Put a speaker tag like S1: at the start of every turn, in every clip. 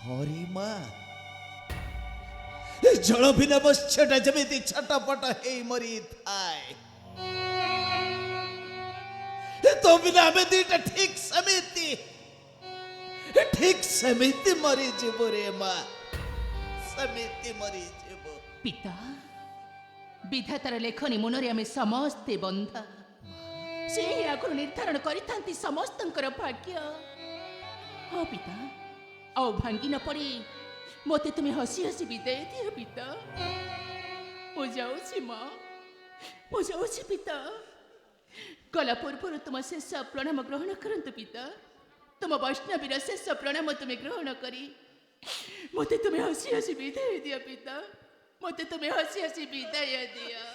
S1: हरि मा जल बिना मत्स्यटा जमिति छटपट हे मरी थाए तो बिना आमे दुईटा ठीक समिति मरी जीव रे मा समिति मरी जीव
S2: पिता विधातार लेखनी मनरे आमे समस्ते बंधा से आगुर निर्धारण करिथांती समस्तंकर भाग्य हाँ पिता आओ भांगी न पड़ी मते तुम्हें हसी हसी विदाय दियो पिता मु जाऊँ माँ मु जाऊँ पिता गला पूर्व तुम शेष प्रणाम ग्रहण करंतु पिता तुम वैष्णवीर शेष प्रणाम तुम्हें ग्रहण करी मते तुम्हें हसी हसी विदाय दियो पिता मते तुम्हें हसी हसी विदाय दियो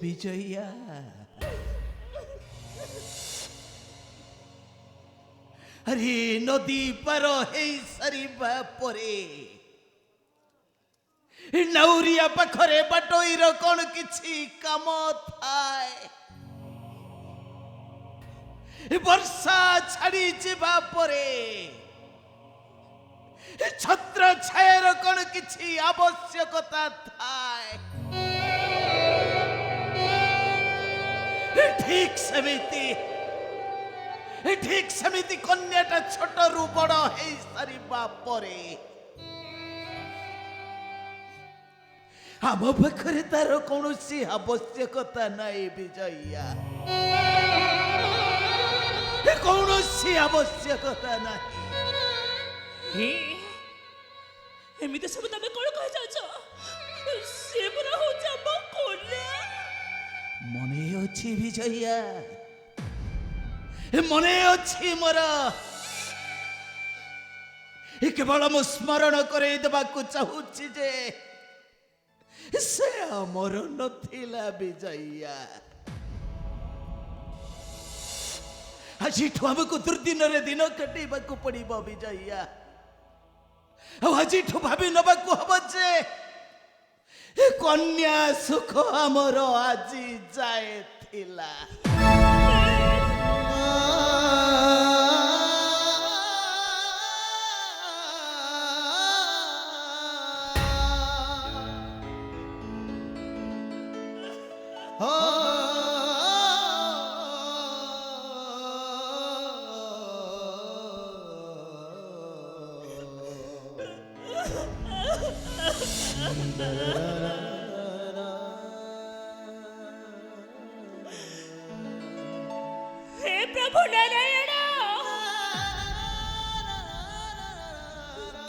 S1: विजया अरे नदी पार हे सारिबा परे नौरिया पाखरे बाटोईर कौन किछि काम थाए वर्षा छाड़ी जिबा परे छत्र छायर कौन किछि आवश्यकता थाए ठीक समिति कन्याटा छोट रु बड़ हे सारिबा परे आम पाखरे तार कौन आवश्यकता नाई विजया कौन आवश्यकता नहीं
S2: एमिति सब तमे कोन कह जाछ से पूरा हो जाबो कोले
S1: मने अछि विजया मने अछि मोर केवल मु स्मरण करे देबाकू चाहूछि जे से अमर नथिला विजया आज आमको दुर्दिन रे दिन कटेबाकू पड़िबो विजया आज भावी नबाकू हम जे कन्या सुख आमर आज जाए थिला
S2: हे प्रभु नारायण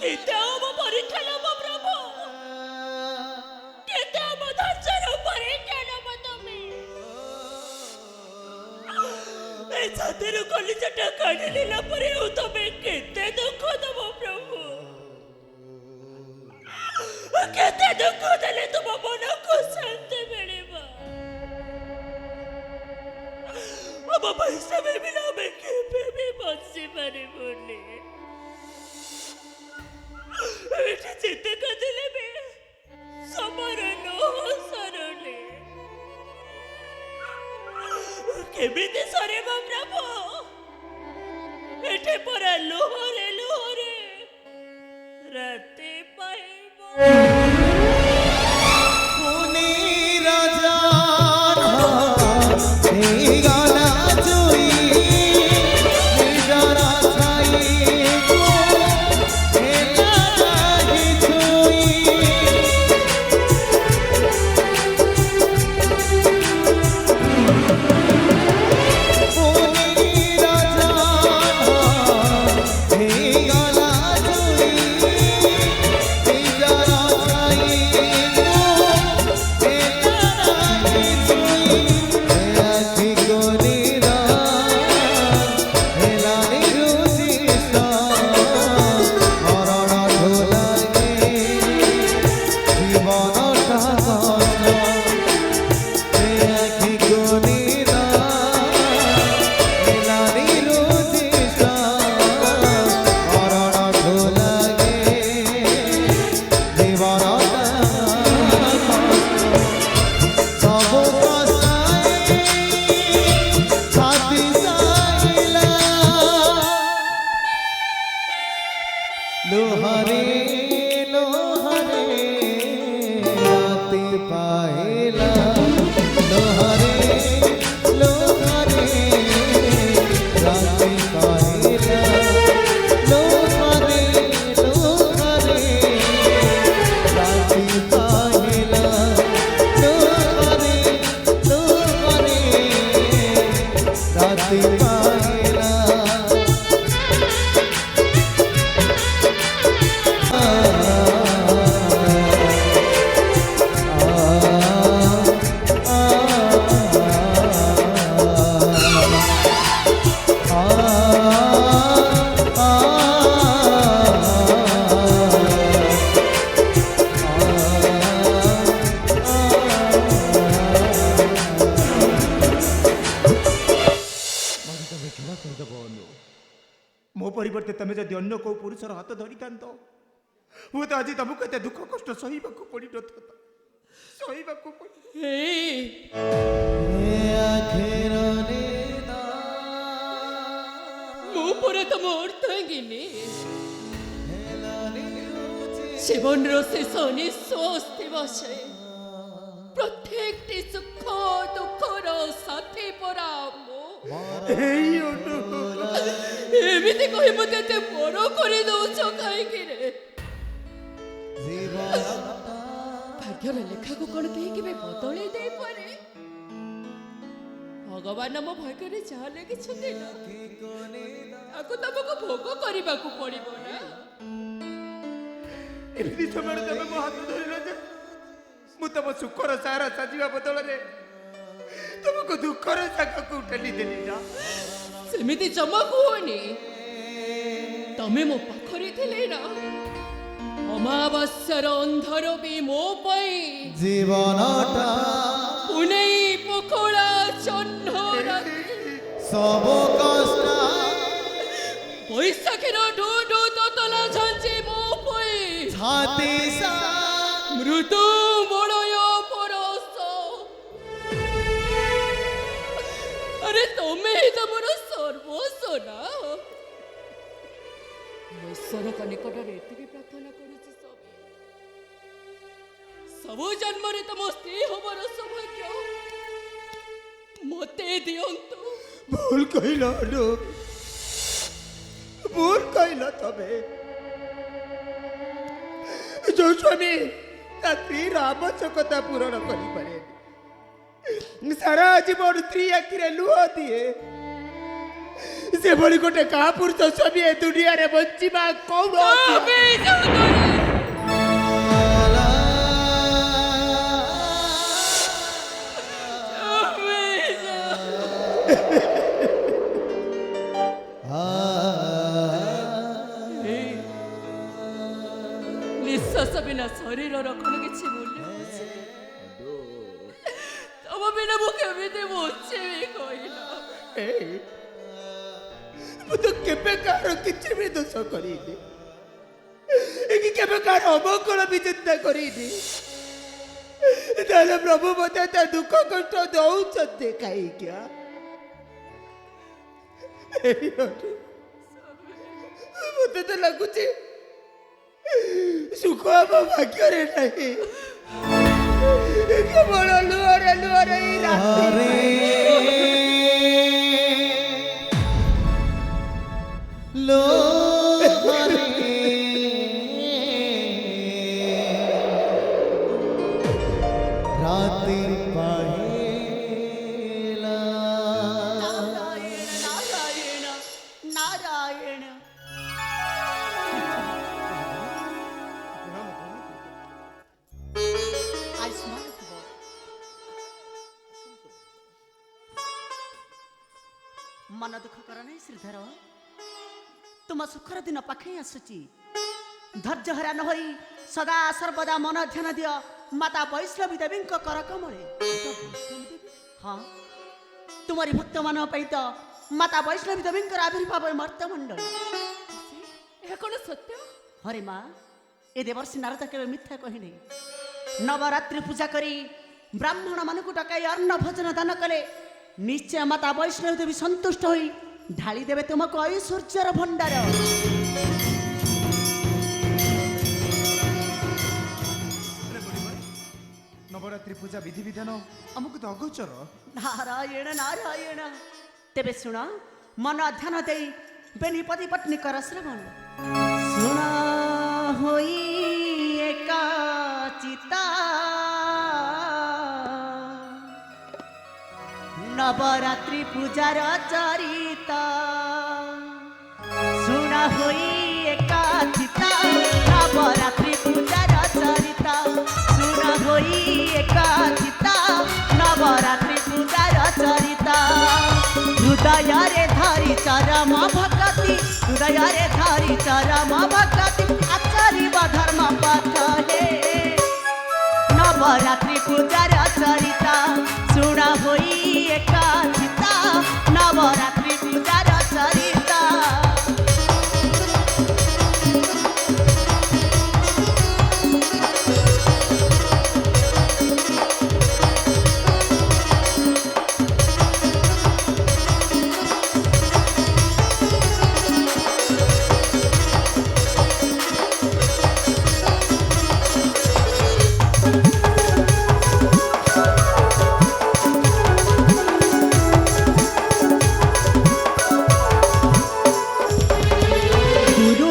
S2: केते अब परीक्षा नब प्रभु केते अब धर्षण परीक्षा नब तमे ए छातीरु कलिजाटा काढी नेला परे तमे केते दुख दब प्रभु केते दुख देले तुम मन को शांति मिलेबा अब पैसा में भी ना मैं केपे भी बंसी मारे बोले बेटा चित्ते का दिले में समरनो सरले केमिते सरे प्रभु एठे परा लोहरे राते पाइबो
S1: परिवर्ते तमे जदि अन्य को पुरुषर हाथ धरी थांतो वो तो आज तुमको एते दुख कष्ट सहीबाकू पड़ी नथा सहीबाकू
S2: मो परे तुम अर्थांगिनी जीवन शेष निश्वास बसे प्रत्येकटी सुख दुखर साथी परा एमती कही मत बड़ कर दौच कहीं भाग्यर लेखा को कौन कहीं बदल दे पारे भगवान मो भाग्य जहाँ लगे तुमको भोग करने को पड़ो ना
S1: एमती समय तुम मो हाथ धरल मु तुम सुखर सारा साजिवा बदल तुमको दुखर जगह को ठेली देली ना
S2: सेमिति जमा कुहनी तमे मो पाखरे थिले ना अमावास्यार अंधार भी मो पाई
S3: जीवनटा
S2: पुनेई पखोड़ा चन्नरा
S3: सब कष्ट
S2: बैशाखीर ढूढू ततला झांची मो पाई
S3: छाती सा
S2: मृदु बड़य परस अरे तमे ही तो मोर सर्वस्व ना ईश्वर का निकट एति प्रार्थना करुछि सबु जन्म रे तुम स्नेह बर सौभाग्य मते दियंतु
S1: भूल कहला नो भूल कहला तबे
S4: ଯୋଉ ସ୍ୱାମୀ ତା ସ୍ତ୍ରୀର ଆବଶ୍ୟକତା ପୂରଣ କରିପାରେ ସାରା ଜୀବନ ସ୍ତ୍ରୀ ଆଖିରେ ଲୁହ ଦିଏ ସେଭଳି ଗୋଟେ କାହା ପୁରୁଷ ସ୍ୱାମୀ ଏ ଦୁନିଆରେ ବଞ୍ଚିବା କୌଣ
S2: ନିଶ୍ୱାସ ବିନା ଶରୀରର କ'ଣ କିଛି ମୂଲ୍ୟ ଅଛି? ତମ ବିନା ମୁଁ କେମିତି ବଞ୍ଚିବି କହିଲ?
S4: ମୁଁ ତ କେବେ କାହାର କିଛି ବି ଦୋଷ କରିନି କି କେବେ କାହାର ଅମଙ୍ଗଳ ବି ଚିନ୍ତା କରିନି ତାହେଲେ ପ୍ରଭୁ ମୋତେ ତା ଦୁଃଖ କଷ୍ଟ ଦଉଛନ୍ତି କାହିଁକି ମୋତେ ତ ଲାଗୁଛି ସୁଖ ଆମ ଭାଗ୍ୟରେ ନାହିଁ କେବଳ ଲୁହରେ ଲୁହରେ ଏଇ ରାତି
S3: রাতের পাহেলা
S2: নারায়ণ নারায়ণ ଆୟୁଷ୍ମାନ ଥିବ। ମନ ଦୁଃଖ କର ନାହିଁ ଶ୍ରୀଧର, ତୁମ ସୁଖର ଦିନ ପାଖେଇ ଆସୁଛି। ଧୈର୍ଯ୍ୟ ହରା ନ ହୋଇ ସଦା ସର୍ବଦା ମନ ଧ୍ୟାନ ଦିଅ ମାତା ବୈଷ୍ଣବୀ ଦେବୀଙ୍କ କର କମଳେ। ହଁ, ତୁମରି ଭକ୍ତମାନଙ୍କ ପାଇଁ ତ ମାତା ବୈଷ୍ଣବୀ ଦେବୀଙ୍କର ଆବିର୍ଭାବ ମର୍ତ୍ତମଣ୍ଡଳ। ଏହା କ'ଣ ସତ୍ୟ? ହରେ ମା, ଏ ଦେବର୍ଷି ନାରଦ କେବେ ମିଥ୍ୟା କହିନି। ନବରାତ୍ରି ପୂଜା କରି ବ୍ରାହ୍ମଣ ମାନଙ୍କୁ ଡକାଇ ଅନ୍ନ ଭୋଜନ ଦାନ କଲେ ନିଶ୍ଚୟ ମାତା ବୈଷ୍ଣବୀ ଦେବୀ ସନ୍ତୁଷ୍ଟ ହୋଇ ଢାଳି ଦେବେ ତୁମକୁ ଐଶ୍ୱର୍ଯ୍ୟର ଭଣ୍ଡାର।
S4: ନବରାତ୍ରି ପୂଜା ବିଧିବିଧାନ ଆମକୁ ତ ଅଗୋଚର।
S2: ନାରାୟଣ ନାରାୟଣ। ତେବେ ଶୁଣ, ମନ ଧ୍ୟାନ ଦେଇ ବେନିପତି ପତ୍ନୀଙ୍କର ଶ୍ରବଣ। ଶୁଣ ହୋଇ ଏକା ଚିତା ନବରାତ୍ରି ପୂଜାର ଚରିତ। ଶୁଣ ହୋଇ ଏକା ଚିତା ନବରାତ୍ରି ପୂଜାର ଚରିତ। ଶୁଣ ହୋଇ ଏକା ଚିତା ନବରାତ୍ରି ପୂଜାର ଚରିତ। ହୃଦୟରେ ଧରି ଚରମ ଭକ୍ତି, ହୃଦୟରେ ଧରି ଚରମ ଭକ୍ତି ଆଚରିବ ଧର୍ମ ପଥ ହେ। ନବରାତ୍ରି ପୂଜାର ଚରିତ ଶୁଣ ହୋଇ ଏକା ଚିତା ନବରାତ୍ରି ପୂଜାର ଚରିତ।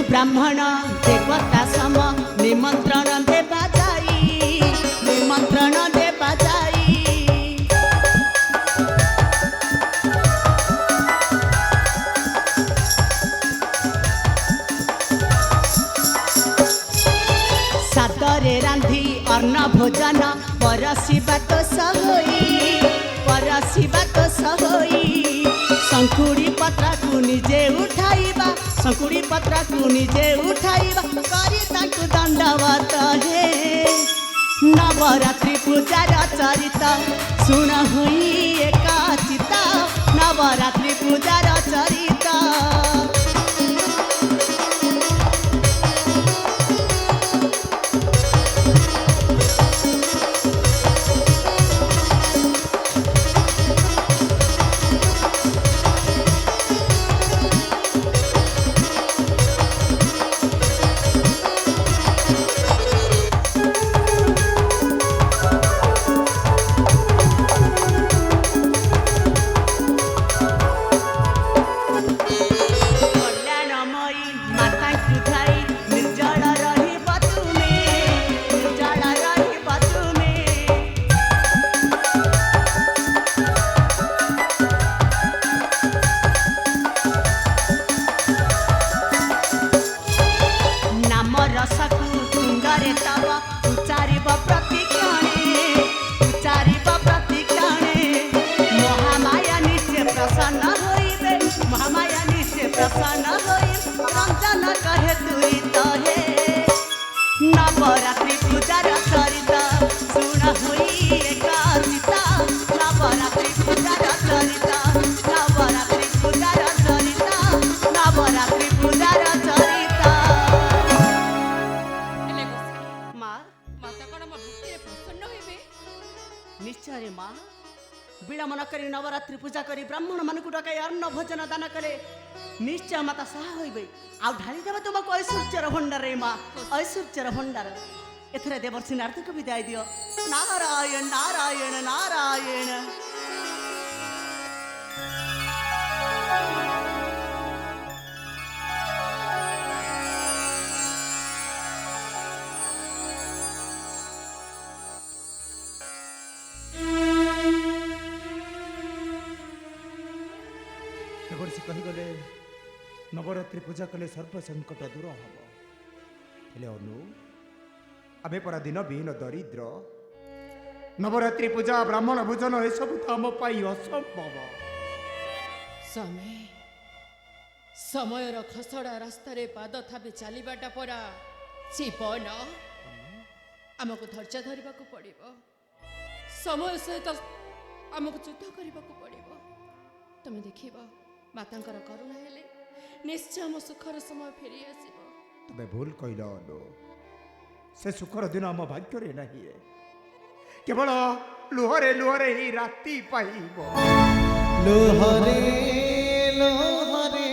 S2: ବ୍ରାହ୍ମଣ ଦେବତା ସମ ନିମନ୍ତ୍ରଣ ଦେବା ଯାଇ, ନିମନ୍ତ୍ରଣ ଦେବା ଯାଇ। ସାଦରେ ରାନ୍ଧି ଅନ୍ନ ଭୋଜନ ପରସିବା ତୋଷ ହୋଇ, ପରସିବା ତୋଷ ହୋଇ। ଶଙ୍କୁଡ଼ି ପତ୍ରକୁ ନିଜେ ଉଠାଇବା, ଶଙ୍କୁଡ଼ି ପତ୍ରକୁ ନିଜେ ଉଠାଇବା କରି ତାଙ୍କୁ ଦଣ୍ଡବତ ହେ। ନବରାତ୍ରି ପୂଜାର ଚରିତ ଶୁଣ ହୋଇ ଏକା ଚିତା ନବରାତ୍ରି ପୂଜାର ଚରିତ।
S5: सन होई रंजन कहे तुई तो हे नवरात्रि पूजार चरिता सुन होई एकाचिता नवरात्रि पूजार चरिता नवरात्रि पूजार चरिता नवरात्रि पूजार चरिता
S2: ହେଲେ ଗୋସାଇଁ
S5: ମା
S2: ମାତା କଣ ମୋ ଭକ୍ତିରେ ପ୍ରସନ୍ନ ହେବେ?
S5: ନିଶ୍ଚୟ ରେ ମା ବିଳମ୍ବ କରି ନବରାତ୍ରି ପୂଜା କରି ବ୍ରାହ୍ମଣ ମାନଙ୍କୁ ଡକାଇ ଅନ୍ନ ଭୋଜନ ଦାନ କଲେ ନିଶ୍ଚୟ ମାତା ସାହା ହୋଇବେ ଆଉ ଢାଳି ଦେବା ତୁମକୁ ଐଶ୍ୱର୍ଯ୍ୟର ଭଣ୍ଡାର ରେ ମା ଐଶ୍ୱର୍ଯ୍ୟର ଭଣ୍ଡାର ଏଥରେ ଦେବର୍ଷି ନାରଦକୁ ବିଦାୟ ଦିଅ ନାରାୟଣ ନାରାୟଣ ନାରାୟଣ
S4: ଦେବର୍ଷି କହିଗଲେ ନବରାତ୍ରି ପୂଜା କଲେ ସର୍ବ ସଙ୍କଟ ଦୂର ହେବ। ହେଲେ ଅନୁ ଆମେ ପରା ଦିନ ବିହୀନ ଦରିଦ୍ର ନବରାତ୍ରି ପୂଜା ବ୍ରାହ୍ମଣ ଭୋଜନ ଏସବୁ ତ ଆମ ପାଇଁ ଅସମ୍ଭବ।
S2: ସ୍ୱାମୀ ସମୟର ଖସଡ଼ା ରାସ୍ତାରେ ପାଦ ଥାପି ଚାଲିବାଟା ପରା ଜୀବନ। ଆମକୁ ଧୈର୍ଯ୍ୟ ଧରିବାକୁ ପଡ଼ିବ ସମୟ ସହିତ ଆମକୁ ଯୁଦ୍ଧ କରିବାକୁ ପଡ଼ିବ। ତମେ ଦେଖିବ ମାତାଙ୍କର କରୁଣା ହେଲେ ନିଶ୍ଚୟ ଆମ ସୁଖର ସମୟ ଫେରି ଆସିବ।
S4: ତମେ ଭୁଲ କହିଲ ଅନୁ ସେ ସୁଖର ଦିନ ଆମ ଭାଗ୍ୟରେ ନାହିଁ କେବଳ ଲୁହରେ ଲୁହରେ ହିଁ ରାତି ପାଇବ।
S3: লোহরে লোহরে